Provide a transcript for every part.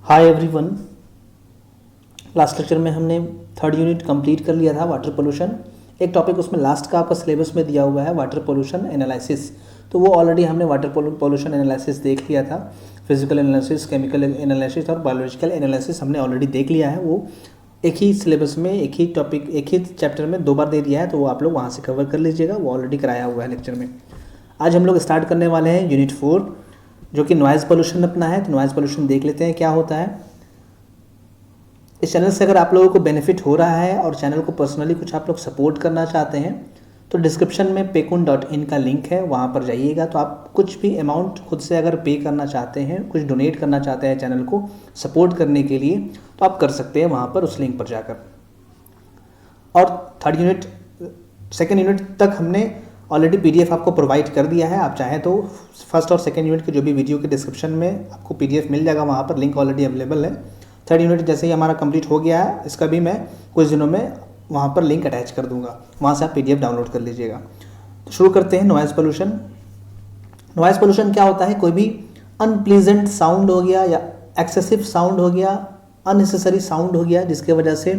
Hi everyone. Last lecture में हमने third unit complete कर लिया था वाटर पोल्यूशन। एक टॉपिक उसमें लास्ट का आपका सिलेबस में दिया हुआ है वाटर पोल्यूशन एनालिसिस। तो वो ऑलरेडी हमने वाटर पोल्यूशन एनालिसिस देख लिया था। फिजिकल एनालिसिस, केमिकल एनालिसिस और बायोलॉजिकल एनालिसिस हमने ऑलरेडी देख लिया है। वो एक ही सिलेबस में एक ही टॉपिक एक ही चैप्टर में 2 बार दे दिया है, तो वो आप लोग वहाँ से कवर कर लीजिएगा। वो ऑलरेडी कराया हुआ है लेक्चर में। आज हम लोग स्टार्ट करने वाले हैं यूनिट 4 जो कि नॉइज़ पोल्यूशन अपना है। तो नॉइज़ पोल्यूशन देख लेते हैं क्या होता है। इस चैनल से अगर आप लोगों को बेनिफिट हो रहा है और चैनल को पर्सनली कुछ आप लोग सपोर्ट करना चाहते हैं तो डिस्क्रिप्शन में paykun.in का लिंक है, वहाँ पर जाइएगा। तो आप कुछ भी अमाउंट खुद से अगर पे करना चाहते हैं, कुछ डोनेट करना चाहते हैं चैनल को सपोर्ट करने के लिए, तो आप कर सकते हैं वहाँ पर उस लिंक पर जाकर। और थर्ड यूनिट सेकेंड यूनिट तक हमने ऑलरेडी PDF आपको प्रोवाइड कर दिया है। आप चाहें तो फर्स्ट और सेकेंड यूनिट के जो भी वीडियो के डिस्क्रिप्शन में आपको PDF मिल जाएगा, वहाँ पर लिंक ऑलरेडी अवेलेबल है। थर्ड यूनिट जैसे ही हमारा कंप्लीट हो गया है, इसका भी मैं कुछ दिनों में वहाँ पर लिंक अटैच कर दूंगा, वहाँ से आप PDF डाउनलोड कर लीजिएगा। तो शुरू करते हैं नॉइज़ पोल्यूशन। नॉइज़ पोल्यूशन क्या होता है? कोई भी अनप्लीजेंट साउंड हो गया या एक्सेसिव साउंड हो गया, अननेसेसरी साउंड हो गया, जिसके वजह से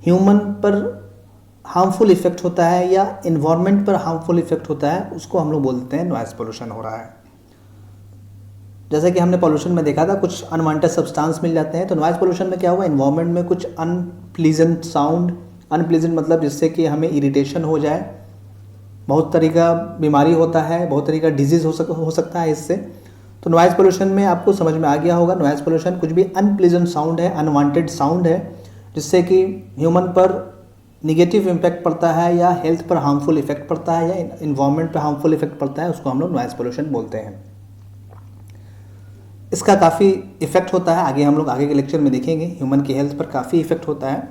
ह्यूमन पर हार्मफुल इफेक्ट होता है या इन्वायरमेंट पर हार्मफुल इफेक्ट होता है, उसको हम लोग बोलते हैं नॉइज़ पोल्यूशन हो रहा है। जैसे कि हमने पोल्यूशन में देखा था, कुछ अनवांटेड सब्सटेंस मिल जाते हैं। तो नॉइज़ पोल्यूशन में क्या हुआ, इन्वायरमेंट में कुछ अनप्लीजेंट साउंड, अनप्लीजेंट मतलब जिससे कि हमें इरिटेशन हो जाए। बहुत तरीका बीमारी होता है, बहुत तरीका डिजीज़ हो सकता है इससे। तो नॉइज़ पोल्यूशन में आपको समझ में आ गया होगा, नॉइज़ पोल्यूशन कुछ भी अनप्लीजेंट साउंड है, अनवांटेड साउंड है, जिससे कि ह्यूमन पर निगेटिव इम्पैक्ट पड़ता है या हेल्थ पर हार्मफुल इफेक्ट पड़ता है या इन्वायरमेंट पर हार्मफुल इफेक्ट पड़ता है, उसको हम लोग नॉइज़ पोल्यूशन बोलते हैं। इसका काफ़ी इफेक्ट होता है, आगे हम लोग आगे के लेक्चर में देखेंगे। ह्यूमन की हेल्थ पर काफ़ी इफेक्ट होता है।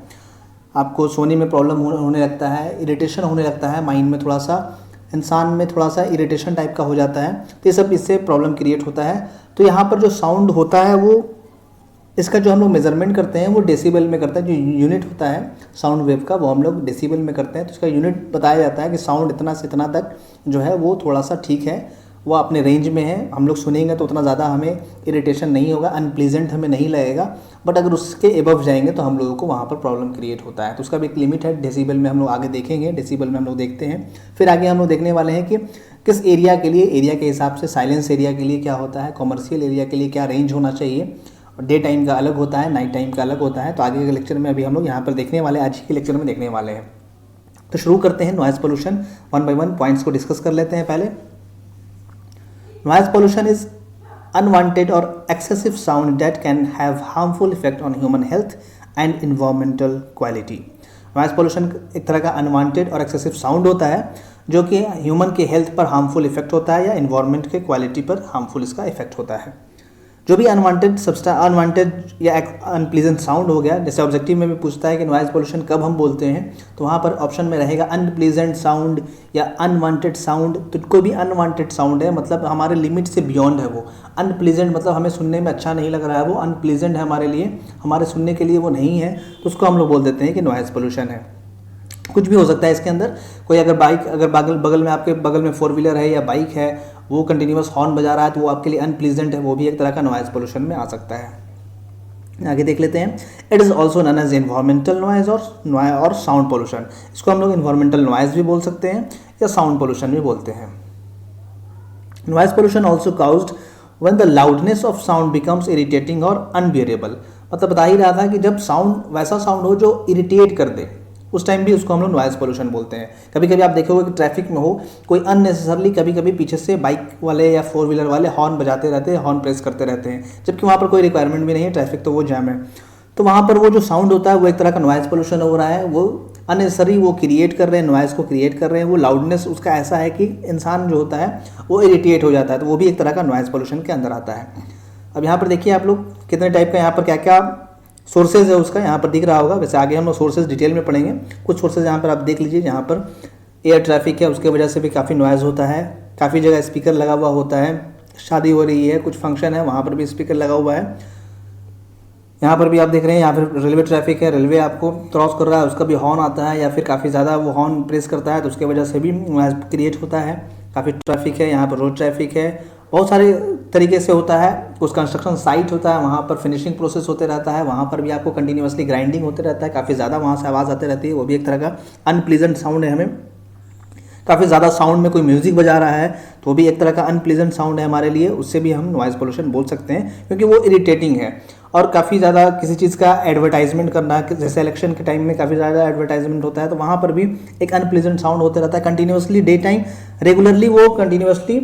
आपको सोने में प्रॉब्लम होने लगता है, इरिटेशन होने लगता है, माइंड में थोड़ा सा, इंसान में थोड़ा सा इरिटेशन टाइप का हो जाता है। तो ये सब इससे प्रॉब्लम क्रिएट होता है। तो यहाँ पर जो साउंड होता है वो, इसका जो हम लोग मेज़रमेंट करते हैं वो डेसिबल में करते हैं। जो यूनिट होता है साउंड वेव का, वो हम लोग डेसिबल में करते हैं। तो इसका यूनिट बताया जाता है कि साउंड इतना से इतना तक जो है वो थोड़ा सा ठीक है, वो अपने रेंज में है, हम लोग सुनेंगे तो उतना ज़्यादा हमें इरिटेशन नहीं होगा, अनप्लीजेंट हमें नहीं लगेगा। बट अगर उसके एबव जाएंगे तो हम लोगों को वहाँ पर प्रॉब्लम क्रिएट होता है। तो उसका भी एक लिमिट है, डेसिबल में हम लोग आगे देखेंगे, डेसिबल में हम लोग देखते हैं। फिर आगे हम लोग देखने वाले हैं कि किस एरिया के लिए, एरिया के हिसाब से साइलेंस एरिया के लिए क्या होता है, कॉमर्शियल एरिया के लिए क्या रेंज होना चाहिए। डे टाइम का अलग होता है, नाइट टाइम का अलग होता है। तो आगे के लेक्चर में अभी हम लोग यहाँ पर देखने वाले हैं, आज के लेक्चर में देखने वाले हैं। तो शुरू करते हैं नॉइज़ पोल्यूशन, 1 बाय 1 पॉइंट्स को डिस्कस कर लेते हैं। पहले नॉइज़ पोल्यूशन इज अनवांटेड और excessive sound that can have harmful effect on human health and environmental quality. Noise pollution एक तरह का अनवांटेड और एक्सेसिव साउंड होता है जो कि ह्यूमन के हेल्थ पर हार्मफुल इफेक्ट होता है या इन्वायरमेंट के क्वालिटी पर हार्मफुल इसका इफेक्ट होता है। जो भी अनवांटेड या अनप्लीजेंट साउंड हो गया, जैसे ऑब्जेक्टिव में भी पूछता है कि नॉइज़ पोल्यूशन कब हम बोलते हैं, तो वहाँ पर ऑप्शन में रहेगा अनप्लीजेंट साउंड या अनवांटेड साउंड। तो कोई भी अनवांटेड साउंड है मतलब हमारे लिमिट से बियॉन्ड है वो। अनप्लीजेंट मतलब हमें सुनने में अच्छा नहीं लग रहा है, वो अनप्लीजेंट है हमारे लिए, हमारे सुनने के लिए वो नहीं है, तो उसको हम लोग बोल देते हैं कि नॉइज़ पोल्यूशन है। कुछ भी हो सकता है इसके अंदर। कोई अगर बगल में आपके बगल में 4 व्हीलर है या बाइक है, वो कंटिन्यूस हॉर्न बजा रहा है, तो वो आपके लिए अनप्लीजेंट है, वो भी एक तरह का नॉइज़ पोल्यूशन में आ सकता है। आगे देख लेते हैं। It is also known as environmental noise और साउंड पोल्यूशन। इसको हम लोग इन्वायरमेंटल नॉइज़ भी बोल सकते हैं या साउंड पोल्यूशन भी बोलते हैं। Noise pollution also caused when the loudness of sound becomes irritating और अनबियरेबल। मतलब बता ही रहा था कि जब साउंड वैसा साउंड हो जो इरिटेट कर दे, उस टाइम भी उसको हम लोग नॉइज़ पोल्यूशन बोलते हैं। कभी कभी आप देखोगे कि ट्रैफिक में हो, कोई अननेसेसरली कभी कभी पीछे से बाइक वाले या 4 व्हीलर वाले हॉर्न बजाते रहते हैं, हॉर्न प्रेस करते रहते हैं, जबकि वहाँ पर कोई रिक्वायरमेंट भी नहीं है, ट्रैफिक तो वो जैम है। तो वहाँ पर वो जो साउंड होता है वो एक तरह का नॉइज़ पोल्यूशन हो रहा है। वो अननेसेसरी वो क्रिएट कर रहे हैं, नॉइज़ को क्रिएट कर रहे हैं। वो लाउडनेस उसका ऐसा है कि इंसान जो होता है वो इरिटेट हो जाता है, तो वो भी एक तरह का नॉइज़ पोल्यूशन के अंदर आता है। अब यहाँ पर देखिए आप लोग कितने टाइप का, यहाँ पर क्या क्या सोर्सेज है उसका यहाँ पर दिख रहा होगा। वैसे आगे हम लोग सोर्सेज डिटेल में पढ़ेंगे। कुछ सोर्सेज यहाँ पर आप देख लीजिए। यहाँ पर एयर ट्रैफिक है, उसके वजह से भी काफ़ी नॉइज़ होता है। काफ़ी जगह स्पीकर लगा हुआ होता है, शादी हो रही है, कुछ फंक्शन है, वहाँ पर भी स्पीकर लगा हुआ है। यहाँ पर भी आप देख रहे हैं, यहाँ पर रेलवे ट्रैफिक है, रेलवे आपको क्रॉस कर रहा है, उसका भी हॉर्न आता है या फिर काफ़ी ज़्यादा वो हॉर्न प्रेस करता है, तो उसके वजह से भी नॉइज़ क्रिएट होता है। काफ़ी ट्रैफिक है, यहाँ पर रोड ट्रैफिक है बहुत सारे तरीके से होता है। कुछ कंस्ट्रक्शन साइट होता है, वहाँ पर फिनिशिंग प्रोसेस होते रहता है, वहाँ पर भी आपको कंटिन्यूसली ग्राइंडिंग होते रहता है, काफ़ी ज़्यादा वहाँ से आवाज़ आती रहती है, वो भी एक तरह का अनप्लीजेंट साउंड है। हमें काफ़ी ज़्यादा साउंड में कोई म्यूज़िक बजा रहा है तो भी एक तरह का अनप्लीजेंट साउंड है हमारे लिए, उससे भी हम नॉइज़ पोल्यूशन बोल सकते हैं, क्योंकि वो इरिटेटिंग है। और काफ़ी ज़्यादा किसी चीज़ का एडवर्टाइजमेंट करना, जैसे इलेक्शन के टाइम में काफ़ी ज़्यादा एडवर्टाइजमेंट होता है, तो वहाँ पर भी एक अनप्लीजेंट साउंड होते रहता है कंटिन्यूसली, डे टाइम रेगुलरली वो कंटिन्यूसली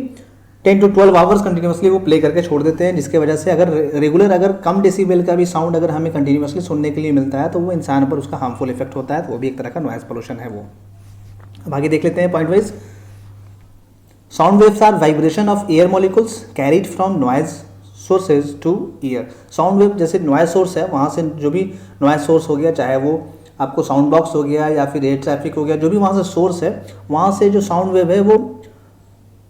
10 to 12 आवर्स कंटिन्यूसली वो प्ले करके छोड़ देते हैं, जिसके वजह से अगर रेगुलर अगर कम डेसिबल का भी साउंड अगर हमें कंटिन्यूसली सुनने के लिए मिलता है तो वो इंसान पर उसका हार्मफुल इफेक्ट होता है, तो वो भी एक तरह का नॉइज़ पोल्यूशन है वो। अब आगे देख लेते हैं point wise. Sound waves are vibration of air molecules carried from noise sources to ear. Sound wave जैसे नॉइज सोर्स है, वहाँ से जो भी नॉइज सोर्स हो गया, चाहे वो आपको साउंड बॉक्स हो गया या फिर एयर ट्रैफिक हो गया, जो भी वहाँ से सोर्स है, वहाँ से जो साउंड वेव है वो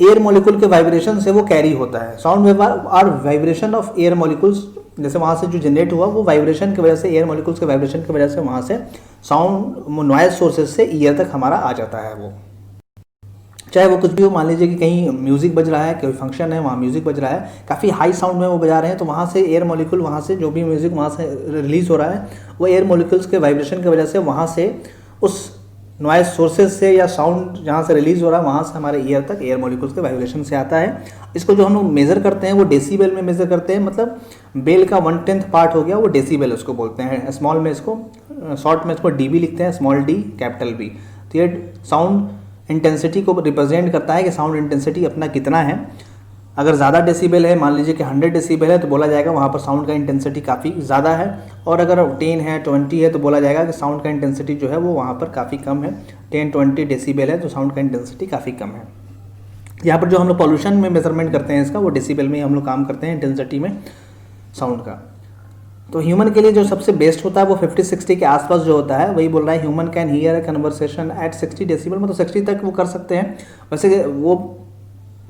एयर मॉलिक्यूल के वाइब्रेशन से वो कैरी होता है। Sound wave are vibration of air molecules, जैसे वहाँ से जो जनरेट हुआ वो वाइब्रेशन की वजह से, एयर मॉलिक्यूल्स के वाइब्रेशन की वजह से वहाँ से साउंड नॉइज सोर्सेज से ईयर तक हमारा आ जाता है वो। चाहे वो कुछ भी हो, मान लीजिए कि कहीं म्यूजिक बज रहा है, कोई फंक्शन है वहाँ म्यूजिक बज रहा है, काफ़ी हाई साउंड में वो बजा रहे हैं, तो वहाँ से एयर मॉलिक्यूल, वहाँ से जो भी म्यूजिक वहाँ से रिलीज हो रहा है वो एयर मॉलिक्यूल्स के वाइब्रेशन की वजह से वहाँ से उस नॉइज सोर्सेज से या साउंड जहाँ से रिलीज हो रहा है वहाँ से हमारे ईयर तक एयर मॉलिक्यूल्स के वाइब्रेशन से आता है। इसको जो हम लोग मेज़र करते हैं वो डेसीबल में मेज़र करते हैं, मतलब बेल का 1/10 पार्ट हो गया वो डेसीबल उसको बोलते हैं। स्मॉल में इसको, शॉर्ट में इसको डीबी लिखते हैं, स्मॉल डी कैपिटल बी। तो ये साउंड इंटेंसिटी को रिप्रेजेंट करता है कि साउंड इंटेंसिटी अपना कितना है। अगर ज़्यादा डेसिबल है, मान लीजिए कि 100 डेसिबल है, तो बोला जाएगा वहाँ पर साउंड का इंटेंसिटी काफ़ी ज़्यादा है, और अगर 10 है, 20 है, तो बोला जाएगा कि साउंड का इंटेंसिटी जो है वो वहाँ पर काफ़ी कम है। 10-20 डेसिबल है तो साउंड का इंटेंसिटी काफ़ी कम है। यहाँ पर जो हम लोग पॉल्यूशन में मेजरमेंट करते हैं इसका, वो डेसिबल में हम लोग काम करते हैं इंटेंसिटी में साउंड का। तो ह्यूमन के लिए जो सबसे बेस्ट होता है वो 50-60 के आसपास जो होता है, वही बोल रहा है human can hear a conversation at 60 decibel, मतलब 60 तक वो कर सकते हैं। वैसे वो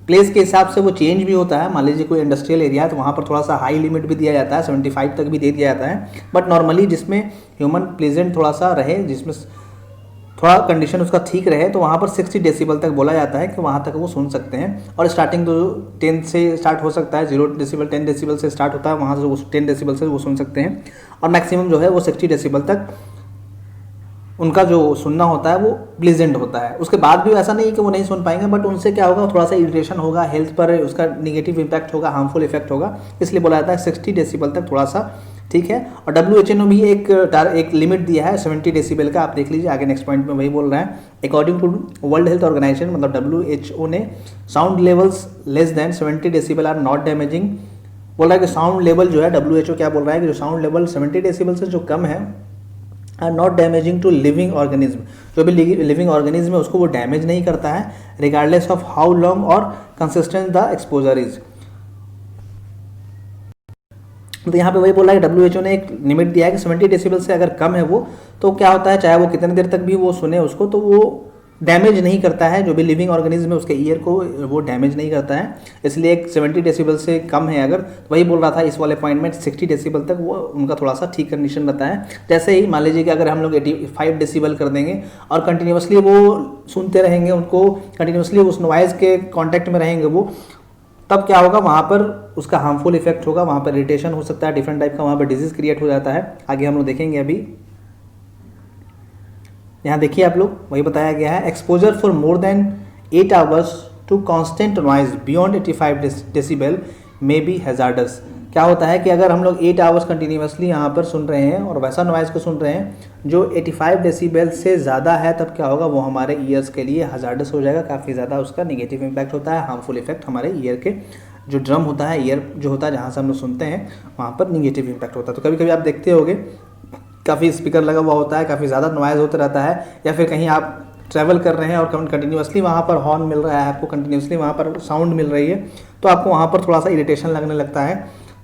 प्लेस के हिसाब से वो चेंज भी होता है, मान लीजिए कोई इंडस्ट्रियल एरिया है तो वहाँ पर थोड़ा सा हाई लिमिट भी दिया जाता है, 75 तक भी दे दिया जाता है। बट नॉर्मली जिसमें ह्यूमन प्लेजेंट थोड़ा सा रहे, जिसमें थोड़ा कंडीशन उसका ठीक रहे, तो वहाँ पर 60 डेसिबल तक बोला जाता है कि वहाँ तक वो सुन सकते हैं। और स्टार्टिंग तो 10 से स्टार्ट हो सकता है, 0 डेसिबल 10 डेसिबल से स्टार्ट होता है, वहाँ से वो 10 डेसिबल से वो सुन सकते हैं, और मैक्सिमम जो है वो 60 डेसिबल तक उनका जो सुनना होता है वो प्लीजेंट होता है। उसके बाद भी ऐसा नहीं कि वो नहीं सुन पाएंगे, बट उनसे क्या होगा, थोड़ा सा इरिटेशन होगा, हेल्थ पर उसका निगेटिव इम्पैक्ट होगा, हार्मफुल इफेक्ट होगा, इसलिए बोला जाता है 60 डेसिबल तक थोड़ा सा ठीक है। और WHO ने भी एक लिमिट दिया है 70 डेसिबल का, आप देख लीजिए आगे नेक्स्ट पॉइंट में वही बोल रहे हैं। According to World Health Organization, मतलब WHO ने, sound levels less than 70 decibel are not damaging. बोल रहा है कि साउंड लेवल जो है, WHO क्या बोल रहा है कि जो साउंड लेवल 70 डेसिबल से जो कम है, are not damaging to living organism, जो भी लिविंग ऑर्गेनिज्म है उसको वो डैमेज नहीं करता है, रिगार्डलेस ऑफ हाउ लॉन्ग और कंसिस्टेंट द एक्सपोजर इज। तो यहाँ पे वही बोला है कि WHO ने एक लिमिट दिया है कि 70 डेसिबल से अगर कम है वो, तो क्या होता है, चाहे वो कितनी देर तक भी वो सुने उसको, तो वो डैमेज नहीं करता है, जो भी लिविंग ऑर्गेनिज्म है उसके ईयर को वो डैमेज नहीं करता है। इसलिए एक 70 डेसिबल से कम है अगर, तो वही बोल रहा था इस वाले पॉइंट में 60 डेसिबल तक वो उनका थोड़ा सा ठीक कंडीशन रहता है। जैसे ही मान लीजिए कि अगर हम लोग 85 डेसिबल कर देंगे और कंटिन्यूसली वो सुनते रहेंगे, उनको कंटिन्यूसली उस नॉइज़ के कॉन्टैक्ट में रहेंगे वो, तब क्या होगा, वहाँ पर उसका हार्मफुल इफेक्ट होगा, वहाँ पर इरिटेशन हो सकता है, डिफरेंट टाइप का वहाँ पर डिजीज़ क्रिएट हो जाता है। आगे हम लोग देखेंगे। अभी यहाँ देखिए आप लोग, वही बताया गया है, exposure for more than 8 hours to constant noise beyond 85 decibel may be hazardous. क्या होता है कि अगर हम लोग 8 आवर्स कंटिन्यूसली यहाँ पर सुन रहे हैं और वैसा नॉइज़ को सुन रहे हैं जो 85 डेसिबल से ज़्यादा है, तब क्या होगा, वो हमारे ईयर्स के लिए हजार्डस हो जाएगा, काफ़ी ज़्यादा उसका नेगेटिव इम्पैक्ट होता है, हार्मफुल इफेक्ट हमारे ईयर के जो ड्रम होता है, ईयर जो होता है जहाँ से हम लोग सुनते हैं, वहाँ पर निगेटिव इम्पैक्ट होता है। तो कभी कभी आप देखते होगे काफ़ी स्पीकर लगा हुआ होता है, काफ़ी ज़्यादा नॉइज़ होता रहता है, या फिर कहीं आप ट्रैवल कर रहे हैं और कंटिन्यूसली वहाँ पर हॉर्न मिल रहा है आपको, कंटिन्यूसली वहाँ पर साउंड मिल रही है, तो आपको वहाँ पर थोड़ा सा इरिटेशन लगने लगता है,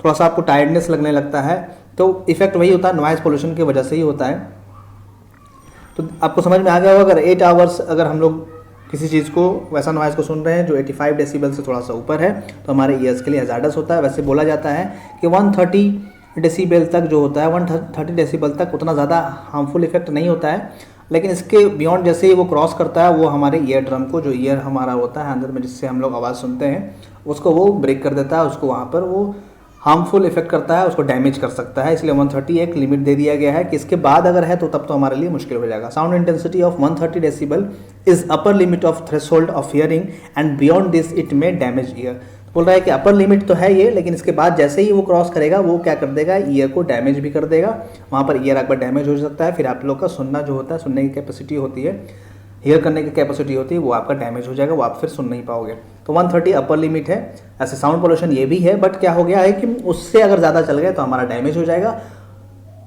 थोड़ा सा आपको टायर्डनेस लगने लगता है। तो इफेक्ट वही होता है, नॉइज़ पोल्यूशन की वजह से ही होता है। तो आपको समझ में आ गया होगा, अगर 8 आवर्स अगर हम लोग किसी चीज़ को, वैसा नॉइज़ को सुन रहे हैं जो 85 डेसिबल से थोड़ा सा ऊपर है, तो हमारे ईयर्स के लिए हजार्डस होता है। वैसे बोला जाता है कि 130 डेसिबल तक जो होता है, 130 डेसिबल तक उतना ज़्यादा हार्मफुल इफेक्ट नहीं होता है, लेकिन इसके बियॉन्ड जैसे ही वो क्रॉस करता है, वो हमारे ईयर ड्रम को, जो ईयर हमारा होता है अंदर में जिससे हम लोग आवाज़ सुनते हैं, उसको वो ब्रेक कर देता है, उसको वहाँ पर वो हार्मफुल इफेक्ट करता है, उसको डैमेज कर सकता है। इसलिए 130 एक लिमिट दे दिया गया है कि इसके बाद अगर है तो तब तो हमारे लिए मुश्किल हो जाएगा। Sound intensity of 130 decibel is upper limit of threshold of hearing and beyond this it may damage year. बोल रहा है कि अपर लिमिट तो है ये, लेकिन इसके बाद जैसे ही वो क्रॉस करेगा वो क्या कर देगा, ईयर को डैमेज भी कर देगा। वहाँ पर ईयर अगर डैमेज हो सकता है, फिर आप लोग का सुनना जो होता है, सुनने की कैपेसिटी होती है, हियर करने की कैपेसिटी होती है, वो आपका डैमेज हो जाएगा, वो आप फिर सुन नहीं पाओगे। तो 130 अपर लिमिट है। ऐसे साउंड पोल्यूशन ये भी है, बट क्या हो गया है कि उससे अगर ज़्यादा चल गए तो हमारा डैमेज हो जाएगा।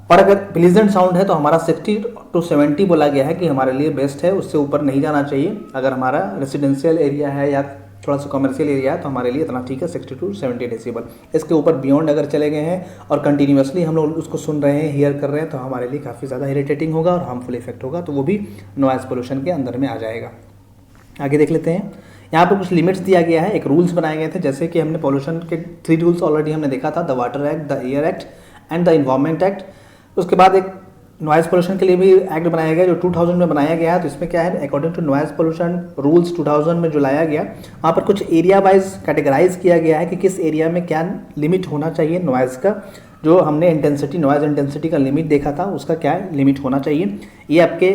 और अगर प्लीजेंट साउंड है तो हमारा 60 to 70 बोला गया है कि हमारे लिए बेस्ट है, उससे ऊपर नहीं जाना चाहिए। अगर हमारा रेसिडेंशियल एरिया है या थोड़ा सा कमर्शियल एरिया है तो हमारे लिए इतना ठीक है, 60 to 70 डेसिबल। इसके ऊपर बियॉन्ड अगर चले गए हैं और कंटिन्यूसली हम लोग उसको सुन रहे हैं, हियर कर रहे हैं, तो हमारे लिए काफ़ी ज़्यादा इरिटेटिंग होगा और हार्मफुल इफेक्ट होगा, तो वो भी नॉइज़ पोल्यूशन के अंदर में आ जाएगा। आगे देख लेते हैं। यहाँ पर कुछ लिमिट्स दिया गया है, एक रूल्स बनाए गए थे। जैसे कि हमने पोल्यूशन के 3 रूल्स ऑलरेडी हमने देखा था, the water act, the air act and the environment act. उसके बाद एक नॉइज़ पोल्यूशन के लिए भी एक्ट बनाया गया जो 2000 में बनाया गया है। तो इसमें क्या है, according to noise pollution rules 2000 में जो लाया गया, वहाँ पर कुछ एरिया वाइज कैटेगराइज किया गया है कि किस एरिया में क्या लिमिट होना चाहिए नॉइज़ का। जो हमने इंटेंसिटी, नॉइज़ इंटेंसिटी का लिमिट देखा था, उसका क्या लिमिट होना चाहिए। ये आपके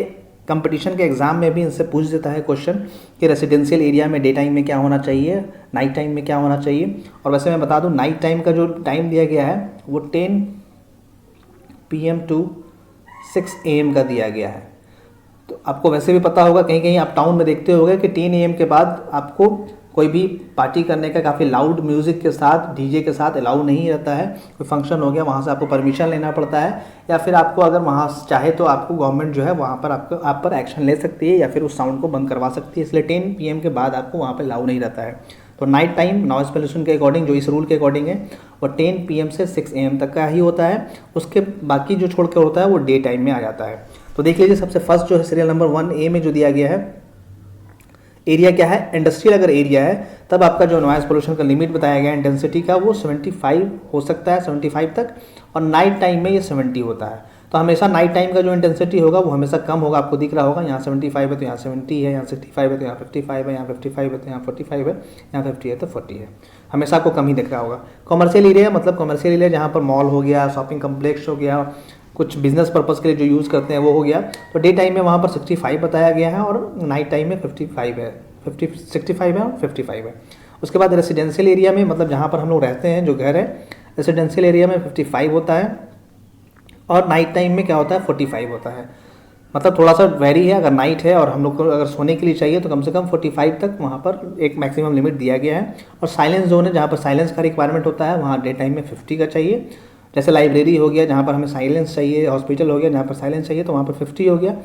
कंपटीशन के एग्जाम में भी इनसे पूछ देता है क्वेश्चन कि रेसिडेंशियल एरिया में डे टाइम में क्या होना चाहिए, नाइट टाइम में क्या होना चाहिए। और वैसे मैं बता दूं, नाइट टाइम का जो टाइम दिया गया है वो 10 PM to 6 AM का दिया गया है। तो आपको वैसे भी पता होगा, कहीं कहीं आप टाउन में देखते होंगे कि 10 AM के बाद आपको कोई भी पार्टी करने का काफ़ी लाउड म्यूज़िक के साथ, डीजे के साथ अलाउ नहीं रहता है। कोई फंक्शन हो गया, वहाँ से आपको परमिशन लेना पड़ता है, या फिर आपको अगर वहाँ चाहे तो आपको गवर्नमेंट जो है वहाँ पर आप पर एक्शन ले सकती है या फिर उस साउंड को बंद करवा सकती है। इसलिए 10 PM के बाद आपको वहाँ पर अलाउ नहीं रहता है। तो नाइट टाइम नॉइज़ पोल्यूशन के अकॉर्डिंग, जो इस रूल के अकॉर्डिंग है, वो 10 PM से 6 AM तक का ही होता है। उसके बाकी जो छोड़ के होता है वो डे टाइम में आ जाता है। तो देख लीजिए, सबसे फर्स्ट जो है सीरियल नंबर 1A में जो दिया गया है, एरिया क्या है, इंडस्ट्रियल अगर एरिया है तब आपका जो नॉइज़ पोल्यूशन का लिमिट बताया गया है इंटेंसिटी का, वो 75 हो सकता है, 75 तक। और नाइट टाइम में ये 70 होता है। तो हमेशा नाइट टाइम का जो इंटेंसिटी होगा वो हमेशा कम होगा। आपको दिख रहा होगा, यहाँ 75 है तो यहाँ 70 है, यहाँ 65 है तो यहाँ 55 है, यहाँ 55 है तो यहाँ 45 है, यहाँ 50 है तो 40 है। हमेशा आपको कम ही दिख रहा होगा। कमर्शियल एरिया मतलब कमर्शियल एरिया जहाँ पर मॉल हो गया, शॉपिंग कम्प्लेक्स हो गया, कुछ बिजनेस पर्पस के लिए जो यूज़ करते हैं वो हो गया। तो डे टाइम में वहाँ पर 65 बताया गया है और नाइट टाइम में 55 है, 65 है और 55 है। उसके बाद रेसिडेंशियल एरिया में, मतलब जहाँ पर हम लोग रहते हैं, जो घर है, रेसिडेंशियल एरिया में 55 होता है और नाइट टाइम में क्या होता है, 45 होता है। मतलब थोड़ा सा वेरी है। अगर नाइट है और हम लोग को अगर सोने के लिए चाहिए तो कम से कम 45 तक वहाँ पर एक मैक्सिमम लिमिट दिया गया है। और साइलेंस जोन है, जहाँ पर साइलेंस का रिक्वायरमेंट होता है, वहाँ डे टाइम में 50 का चाहिए। जैसे लाइब्रेरी हो गया जहाँ पर हमें साइलेंस चाहिए, हॉस्पिटल हो गया जहाँ पर साइलेंस चाहिए, तो वहाँ पर 50 हो गया।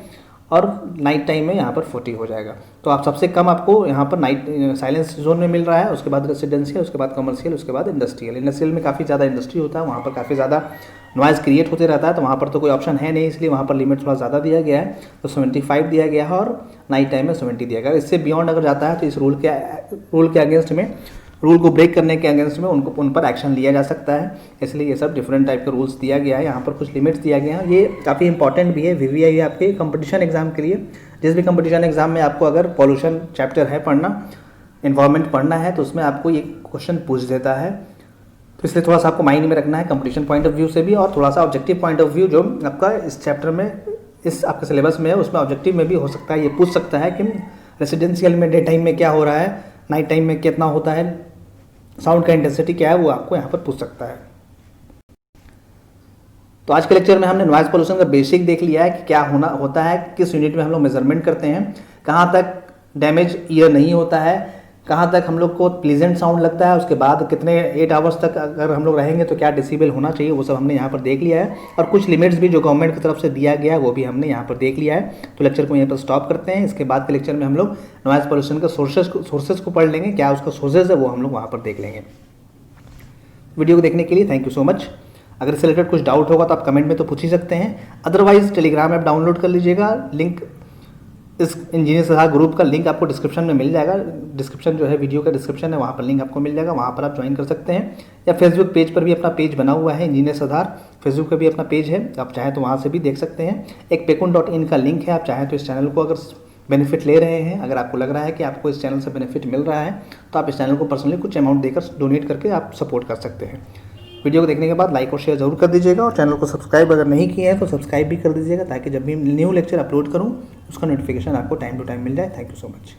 और नाइट टाइम में यहाँ पर 40 हो जाएगा। तो आप सबसे कम आपको यहाँ पर नाइट साइलेंस जोन में मिल रहा है। उसके बाद रेसिडेंशियल, उसके बाद कमर्शियल, उसके बाद इंडस्ट्रियल। इंडस्ट्रियल में काफ़ी ज़्यादा इंडस्ट्री होता है, वहाँ पर काफ़ी ज़्यादा नॉइज़ क्रिएट होते रहता है, तो वहाँ पर तो कोई ऑप्शन है नहीं, इसलिए वहाँ पर लिमिट थोड़ा ज़्यादा दिया गया है। तो 75 दिया गया है और नाइट टाइम में 70 दिया गया है। इससे बियॉन्ड अगर जाता है तो इस रूल के अगेंस्ट में, रूल को ब्रेक करने के अगेंस्ट में उन पर एक्शन लिया जा सकता है। इसलिए ये सब डिफरेंट टाइप के रूल्स दिया गया है। यहाँ पर कुछ लिमिट्स दिया गया है। ये काफ़ी इंपॉर्टेंट भी है, VVI है आपके कंपटीशन एग्जाम के लिए। जिस भी कंपटीशन एग्जाम में आपको अगर पॉल्यूशन चैप्टर है पढ़ना, इन्वायरमेंट पढ़ना है, तो उसमें आपको ये क्वेश्चन पूछ देता है। तो इसलिए थोड़ा सा आपको माइंड में रखना है कंपटीशन पॉइंट ऑफ व्यू से भी, और थोड़ा सा ऑब्जेक्टिव पॉइंट ऑफ व्यू जो आपका इस चैप्टर में, इस आपके सिलेबस में है, उसमें ऑब्जेक्टिव में भी हो सकता है। ये पूछ सकता है कि रेसिडेंशियल में डे टाइम में क्या हो रहा है, नाइट टाइम में कितना होता है, साउंड का इंटेंसिटी क्या है, वो आपको यहाँ पर पूछ सकता है। तो आज के लेक्चर में हमने नॉइज़ पोल्यूशन का बेसिक देख लिया है कि क्या होता है, किस यूनिट में हम लोग मेजरमेंट करते हैं, कहाँ तक डैमेज ईयर नहीं होता है, कहाँ तक हम लोग को प्लीजेंट साउंड लगता है, उसके बाद कितने 8 आवर्स तक अगर हम लोग रहेंगे तो क्या डेसिबल होना चाहिए, वो सब हमने यहाँ पर देख लिया है। और कुछ लिमिट्स भी जो गवर्नमेंट की तरफ से दिया गया है वो भी हमने यहाँ पर देख लिया है। तो लेक्चर को यहाँ पर स्टॉप करते हैं। इसके बाद के लेक्चर में हम लोग नॉइज़ पोल्यूशन के सोर्सेज को पढ़ लेंगे, क्या उसका सोर्सेज है वो हम लोग वहाँ पर देख लेंगे। वीडियो को देखने के लिए थैंक यू सो मच। अगर इससे रिलेटेड कुछ डाउट होगा तो आप कमेंट में तो पूछ ही सकते हैं। अदरवाइज टेलीग्राम ऐप डाउनलोड कर लीजिएगा। लिंक इस इंजीनियर सलाह ग्रुप का लिंक आपको डिस्क्रिप्शन में मिल जाएगा। डिस्क्रिप्शन जो है, वीडियो का डिस्क्रिप्शन है, वहाँ पर लिंक आपको मिल जाएगा, वहाँ पर आप ज्वाइन कर सकते हैं। या फेसबुक पेज पर भी अपना पेज बना हुआ है, इंजीनियर सदार फेसबुक पर भी अपना पेज है, आप चाहें तो वहाँ से भी देख सकते हैं। एक pekun.in का लिंक है, आप चाहें तो इस चैनल को अगर बेनिफिट ले रहे हैं। अगर आपको लग रहा है कि आपको इस चैनल से बेनिफिट मिल रहा है तो आप इस चैनल को पर्सनली कुछ अमाउंट देकर डोनेट करके आप सपोर्ट कर सकते हैं। वीडियो को देखने के बाद लाइक और शेयर जरूर कर दीजिएगा और चैनल को सब्सक्राइब अगर नहीं किया है तो सब्सक्राइब भी कर दीजिएगा ताकि जब भी न्यू लेक्चर अपलोड करूँ उसका नोटिफिकेशन आपको टाइम टू टाइम मिल जाए। Thank you so much.